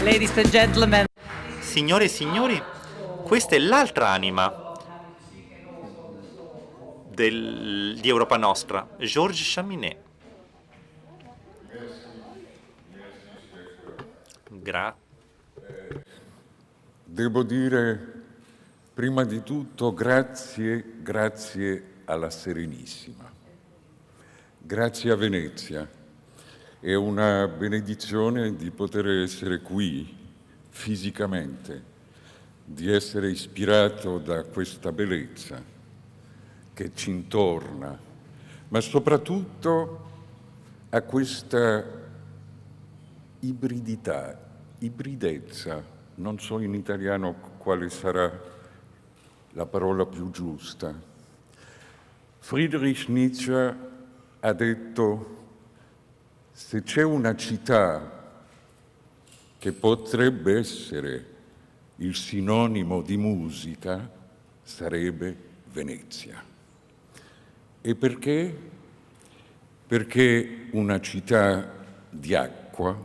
Ladies and gentlemen. Signore e signori, questa è l'altra anima di Europa Nostra, Georges Chaminet. Devo dire, prima di tutto, grazie alla Serenissima. Grazie a Venezia. È una benedizione di poter essere qui fisicamente, di essere ispirato da questa bellezza che ci intorna, ma soprattutto a questa ibridezza, non so in italiano quale sarà la parola più giusta. Friedrich Nietzsche ha detto: se c'è una città che potrebbe essere il sinonimo di musica, sarebbe Venezia. E perché? Perché una città di acqua,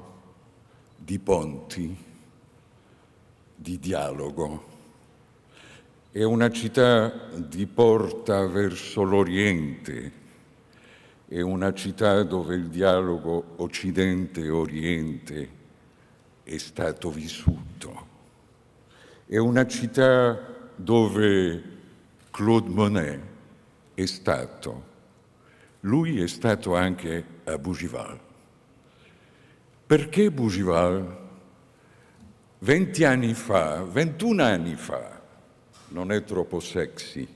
di ponti, di dialogo, è una città di porta verso l'Oriente, è una città dove il dialogo Occidente-Oriente è stato vissuto. È una città dove Claude Monet è stato. Lui è stato anche a Bougival. Perché Bougival? 20 anni fa, 21 anni fa, non è troppo sexy,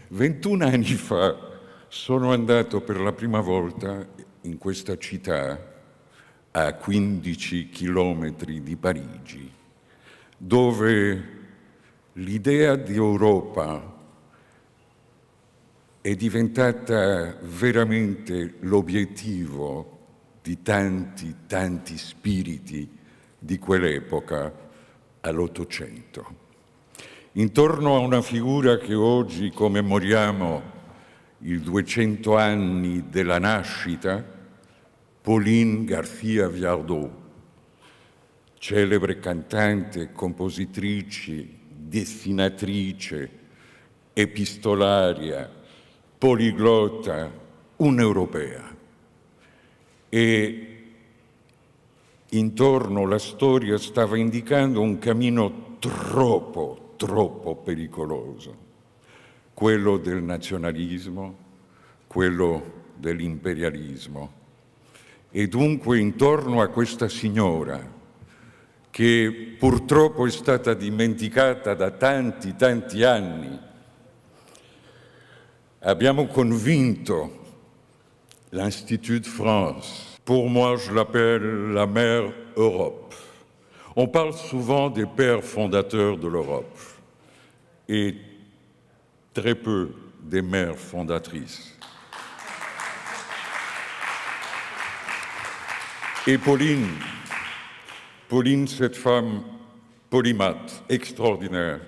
21 anni fa sono andato per la prima volta in questa città a 15 chilometri di Parigi, dove l'idea di Europa è diventata veramente l'obiettivo di tanti spiriti di quell'epoca all'Ottocento. Intorno a una figura che oggi commemoriamo i 200 anni della nascita, Pauline García Viardot, celebre cantante, compositrice, dessinatrice, epistolaria, poliglotta, un'europea. E intorno la storia stava indicando un cammino troppo pericoloso, quello del nazionalismo, quello dell'imperialismo. E dunque intorno a questa signora, che purtroppo è stata dimenticata da tanti anni, abbiamo convinto l'Institut de France. Pour moi, je l'appelle la mère Europe. On parle souvent des pères fondateurs de l'Europe et très peu des mères fondatrices. Et Pauline, cette femme polymathe, extraordinaire,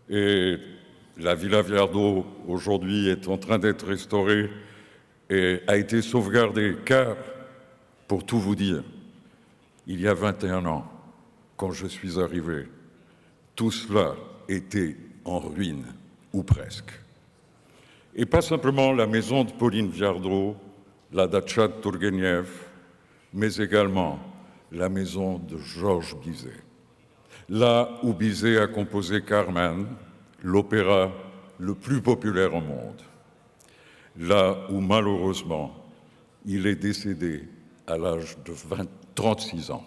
et la Villa Viardot aujourd'hui est en train d'être restaurée et a été sauvegardée, car, pour tout vous dire, il y a 21 ans, quand je suis arrivé, tout cela était en ruine, ou presque. Et pas simplement la maison de Pauline Viardot, la dacha de Tourguenieff, mais également la maison de Georges Bizet. Là où Bizet a composé Carmen, l'opéra le plus populaire au monde. Là où malheureusement il est décédé à l'âge de 36 ans.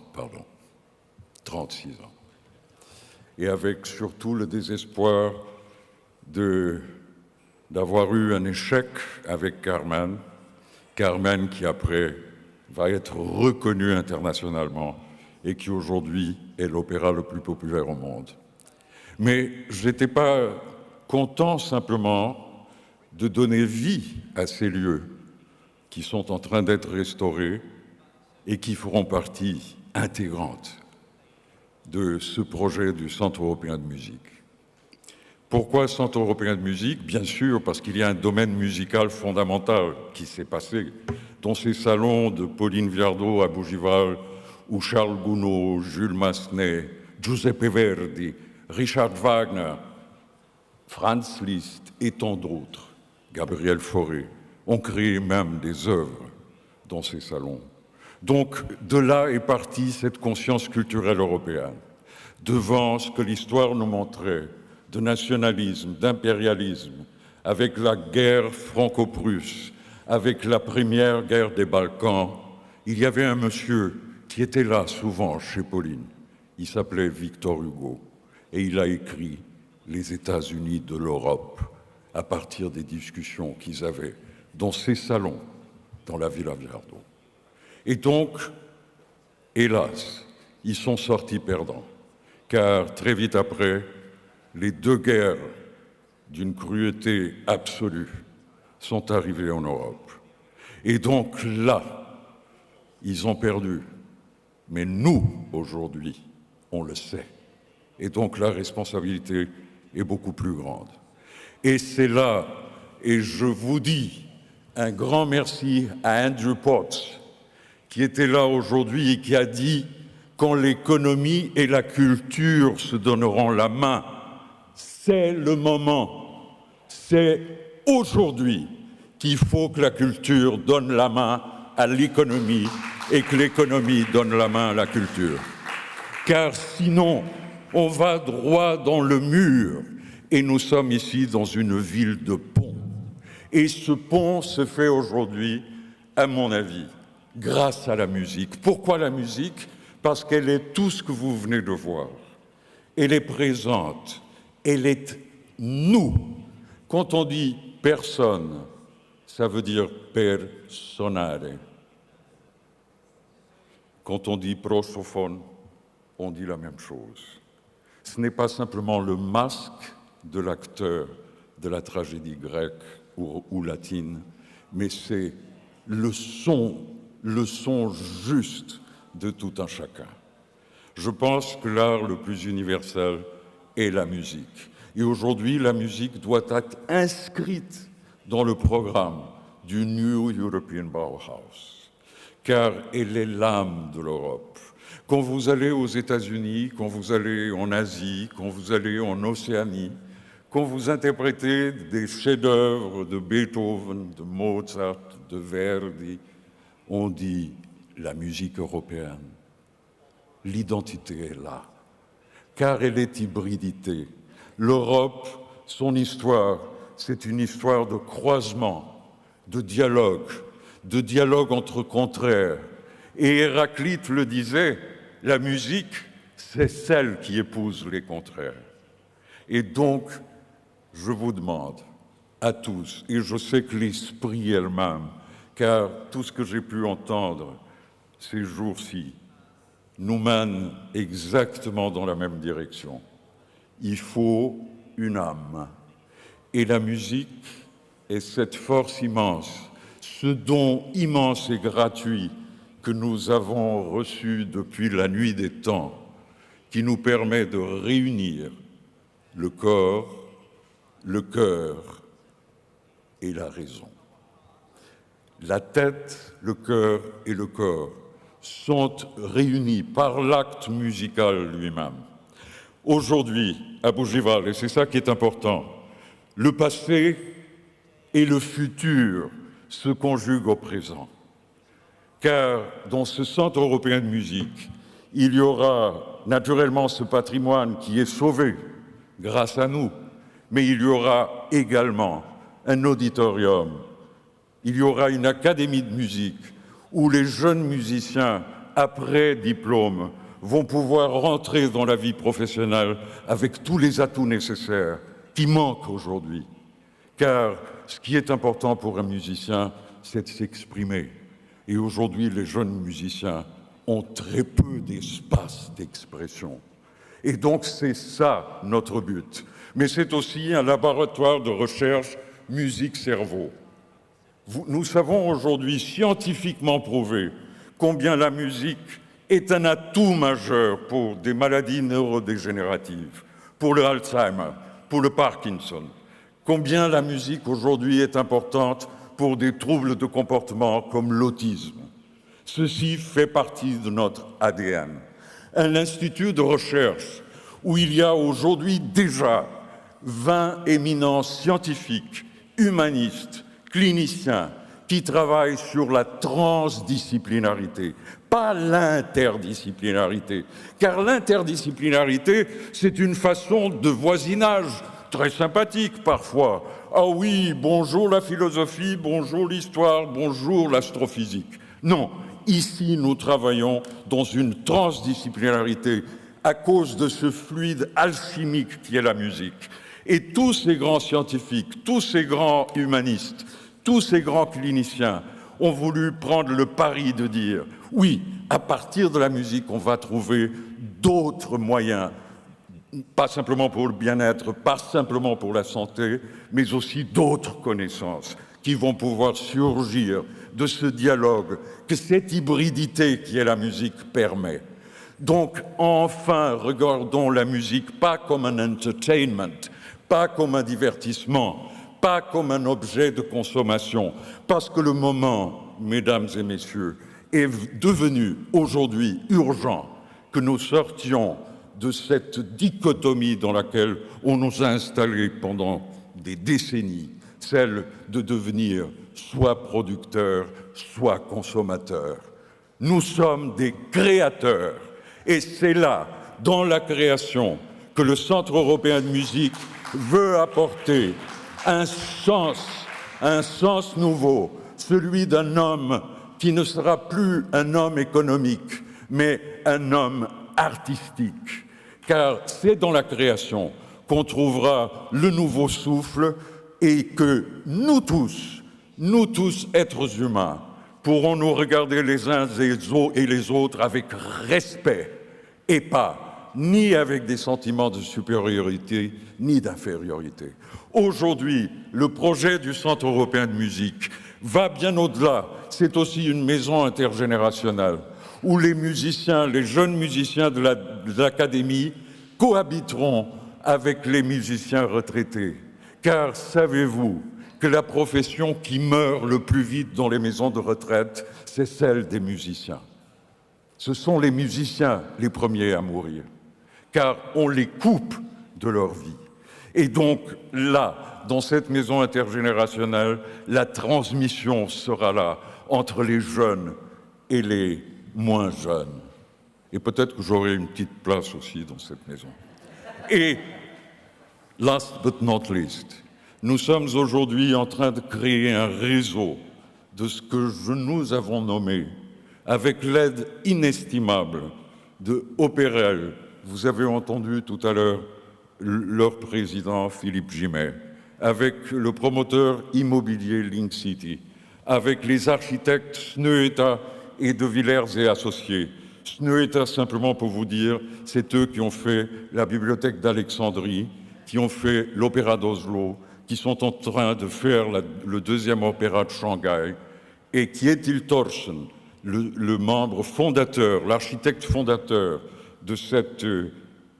36 ans. Et avec surtout le désespoir d'avoir eu un échec avec Carmen qui après va être reconnu internationalement et qui aujourd'hui est l'opéra le plus populaire au monde. Mais je n'étais pas content simplement de donner vie à ces lieux qui sont en train d'être restaurés et qui feront partie intégrante de ce projet du Centre européen de musique. Pourquoi Centre européen de musique? Bien sûr, parce qu'il y a un domaine musical fondamental qui s'est passé dans ces salons de Pauline Viardot à Bougival où Charles Gounod, Jules Massenet, Giuseppe Verdi, Richard Wagner, Franz Liszt et tant d'autres, Gabriel Fauré, ont créé même des œuvres dans ces salons. Donc, de là est partie cette conscience culturelle européenne, devant ce que l'histoire nous montrait de nationalisme, d'impérialisme, avec la guerre franco-prusse, avec la première guerre des Balkans. Il y avait un monsieur qui était là souvent chez Pauline. Il s'appelait Victor Hugo et il a écrit « Les États-Unis de l'Europe » à partir des discussions qu'ils avaient dans ces salons, dans la Villa Viardot. Et donc, hélas, ils sont sortis perdants, car très vite après, les deux guerres d'une cruauté absolue sont arrivées en Europe. Et donc là, ils ont perdu. Mais nous, aujourd'hui, on le sait. Et donc la responsabilité est beaucoup plus grande. Et c'est là, et je vous dis un grand merci à Andrew Potts, qui était là aujourd'hui et qui a dit « Quand l'économie et la culture se donneront la main, c'est le moment, c'est aujourd'hui qu'il faut que la culture donne la main à l'économie et que l'économie donne la main à la culture. Car sinon, on va droit dans le mur et nous sommes ici dans une ville de pont. Et ce pont se fait aujourd'hui, à mon avis, grâce à la musique. Pourquoi la musique? Parce qu'elle est tout ce que vous venez de voir. Elle est présente, elle est nous. Quand on dit personne, ça veut dire personare. Quand on dit prosophone, on dit la même chose. Ce n'est pas simplement le masque de l'acteur de la tragédie grecque ou latine, mais c'est le son juste de tout un chacun. Je pense que l'art le plus universel est la musique. Et aujourd'hui, la musique doit être inscrite dans le programme du New European Bauhaus, car elle est l'âme de l'Europe. Quand vous allez aux États-Unis, quand vous allez en Asie, quand vous allez en Océanie, quand vous interprétez des chefs-d'œuvre de Beethoven, de Mozart, de Verdi, on dit la musique européenne. L'identité est là, car elle est hybridité. L'Europe, son histoire, c'est une histoire de croisement, de dialogue entre contraires. Et Héraclite le disait, la musique, c'est celle qui épouse les contraires. Et donc, je vous demande à tous, et je sais que l'esprit elle-même, car tout ce que j'ai pu entendre ces jours-ci nous mène exactement dans la même direction. Il faut une âme. Et la musique est cette force immense, ce don immense et gratuit que nous avons reçu depuis la nuit des temps, qui nous permet de réunir le corps, le cœur et la raison. La tête, le cœur et le corps sont réunis par l'acte musical lui-même. Aujourd'hui, à Bougival, et c'est ça qui est important, le passé et le futur se conjuguent au présent. Car dans ce Centre européen de musique, il y aura naturellement ce patrimoine qui est sauvé grâce à nous, mais il y aura également un auditorium, il y aura une académie de musique où les jeunes musiciens, après diplôme, vont pouvoir rentrer dans la vie professionnelle avec tous les atouts nécessaires qui manquent aujourd'hui. Car ce qui est important pour un musicien, c'est de s'exprimer. Et aujourd'hui, les jeunes musiciens ont très peu d'espace d'expression. Et donc, c'est ça notre but. Mais c'est aussi un laboratoire de recherche musique-cerveau. Nous savons aujourd'hui scientifiquement prouvé combien la musique est un atout majeur pour des maladies neurodégénératives, pour le Alzheimer, pour le Parkinson. Combien la musique aujourd'hui est importante pour des troubles de comportement comme l'autisme. Ceci fait partie de notre ADN. Un institut de recherche où il y a aujourd'hui déjà 20 éminents scientifiques, humanistes, cliniciens qui travaillent sur la transdisciplinarité, pas l'interdisciplinarité. Car l'interdisciplinarité, c'est une façon de voisinage très sympathique parfois. Ah oui, bonjour la philosophie, bonjour l'histoire, bonjour l'astrophysique. Non, ici nous travaillons dans une transdisciplinarité à cause de ce fluide alchimique qui est la musique. Et tous ces grands scientifiques, tous ces grands humanistes, tous ces grands cliniciens ont voulu prendre le pari de dire « Oui, à partir de la musique, on va trouver d'autres moyens, pas simplement pour le bien-être, pas simplement pour la santé, mais aussi d'autres connaissances qui vont pouvoir surgir de ce dialogue que cette hybridité qui est la musique permet. » Donc, enfin, regardons la musique pas comme un entertainment, pas comme un divertissement, pas comme un objet de consommation, parce que le moment, mesdames et messieurs, est devenu aujourd'hui urgent que nous sortions de cette dichotomie dans laquelle on nous a installés pendant des décennies, celle de devenir soit producteurs, soit consommateurs. Nous sommes des créateurs, et c'est là, dans la création, que le Centre européen de musique veut apporter un sens nouveau, celui d'un homme qui ne sera plus un homme économique, mais un homme artistique. Car c'est dans la création qu'on trouvera le nouveau souffle et que nous tous, êtres humains, pourrons nous regarder les uns et les autres avec respect et pas ni avec des sentiments de supériorité, ni d'infériorité. Aujourd'hui, le projet du Centre européen de musique va bien au-delà. C'est aussi une maison intergénérationnelle où les musiciens, les jeunes musiciens de l'académie cohabiteront avec les musiciens retraités. Car savez-vous que la profession qui meurt le plus vite dans les maisons de retraite, c'est celle des musiciens. Ce sont les musiciens les premiers à mourir, car on les coupe de leur vie. Et donc là, dans cette maison intergénérationnelle, la transmission sera là entre les jeunes et les moins jeunes. Et peut-être que j'aurai une petite place aussi dans cette maison. Et last but not least, nous sommes aujourd'hui en train de créer un réseau de ce que nous avons nommé, avec l'aide inestimable de Opérel. Vous avez entendu tout à l'heure leur président Philippe Gimet, avec le promoteur immobilier Link City, avec les architectes Snøhetta et de Villers et Associés. Snøhetta, simplement pour vous dire, c'est eux qui ont fait la bibliothèque d'Alexandrie, qui ont fait l'opéra d'Oslo, qui sont en train de faire le deuxième opéra de Shanghai, et Kjetil Thorsen, le membre fondateur, l'architecte fondateur de cette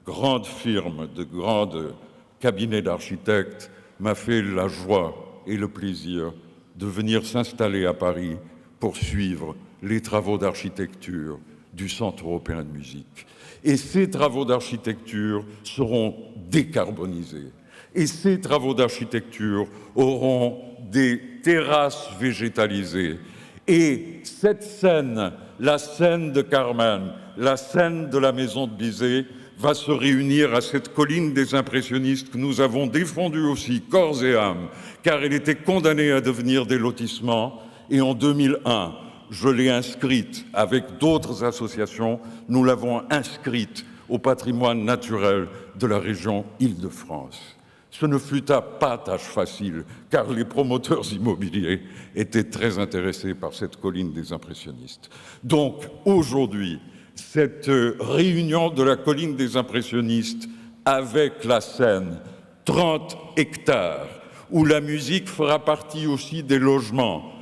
grande firme, de grande cabinet d'architectes, m'a fait la joie et le plaisir de venir s'installer à Paris pour suivre les travaux d'architecture du Centre européen de musique. Et ces travaux d'architecture seront décarbonisés. Et ces travaux d'architecture auront des terrasses végétalisées. Et cette scène, la scène de Carmen, la scène de la maison de Bizet, va se réunir à cette colline des impressionnistes que nous avons défendue aussi, corps et âme, car elle était condamnée à devenir des lotissements. Et en 2001, je l'ai inscrite avec d'autres associations, nous l'avons inscrite au patrimoine naturel de la région Île-de-France. Ce ne fut pas tâche facile, car les promoteurs immobiliers étaient très intéressés par cette colline des impressionnistes. Donc, aujourd'hui, cette réunion de la colline des impressionnistes avec la scène, 30 hectares, où la musique fera partie aussi des logements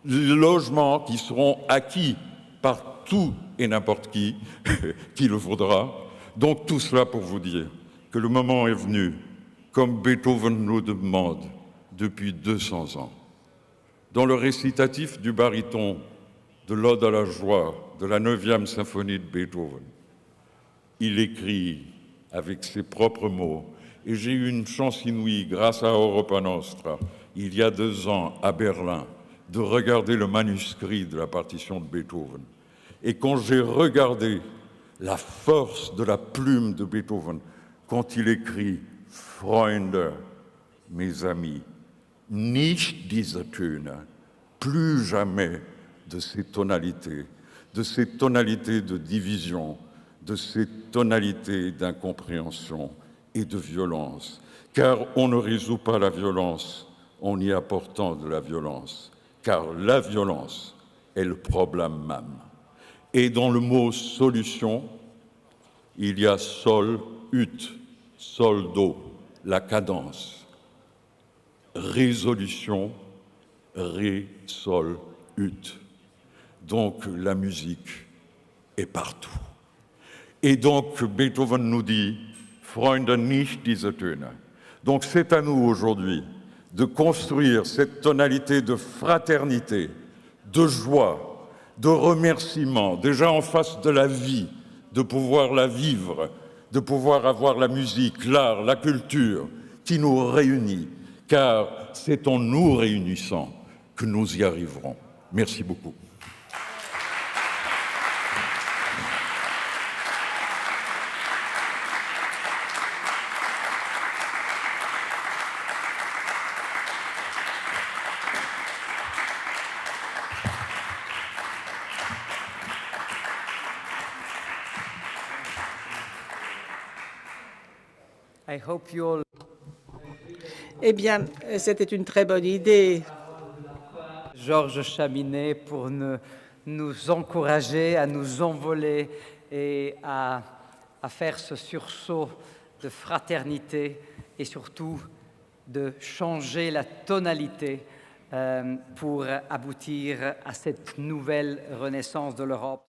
qui seront acquis par tout et n'importe qui le voudra. Donc tout cela pour vous dire que le moment est venu, comme Beethoven nous demande depuis 200 ans. Dans le récitatif du baryton de l'Ode à la joie, de la 9e symphonie de Beethoven. Il écrit avec ses propres mots, et j'ai eu une chance inouïe, grâce à Europa Nostra, il y a 2 ans, à Berlin, de regarder le manuscrit de la partition de Beethoven. Et quand j'ai regardé la force de la plume de Beethoven, quand il écrit « Freunde, mes amis, nicht diese Töne », plus jamais de ces tonalités de division, de ces tonalités d'incompréhension et de violence, car on ne résout pas la violence en y apportant de la violence, car la violence est le problème même. Et dans le mot « solution », il y a « sol, ut », « sol, do », la cadence. Résolution, ré, sol, ut. Donc la musique est partout. Et donc Beethoven nous dit « Freunde, nicht diese Töne ». Donc c'est à nous aujourd'hui de construire cette tonalité de fraternité, de joie, de remerciement, déjà en face de la vie, de pouvoir la vivre, de pouvoir avoir la musique, l'art, la culture qui nous réunit, car c'est en nous réunissant que nous y arriverons. Merci beaucoup. I hope you all... Eh bien, c'était une très bonne idée. Georges Chaminet pour nous encourager à nous envoler et à faire ce sursaut de fraternité et surtout de changer la tonalité pour aboutir à cette nouvelle renaissance de l'Europe.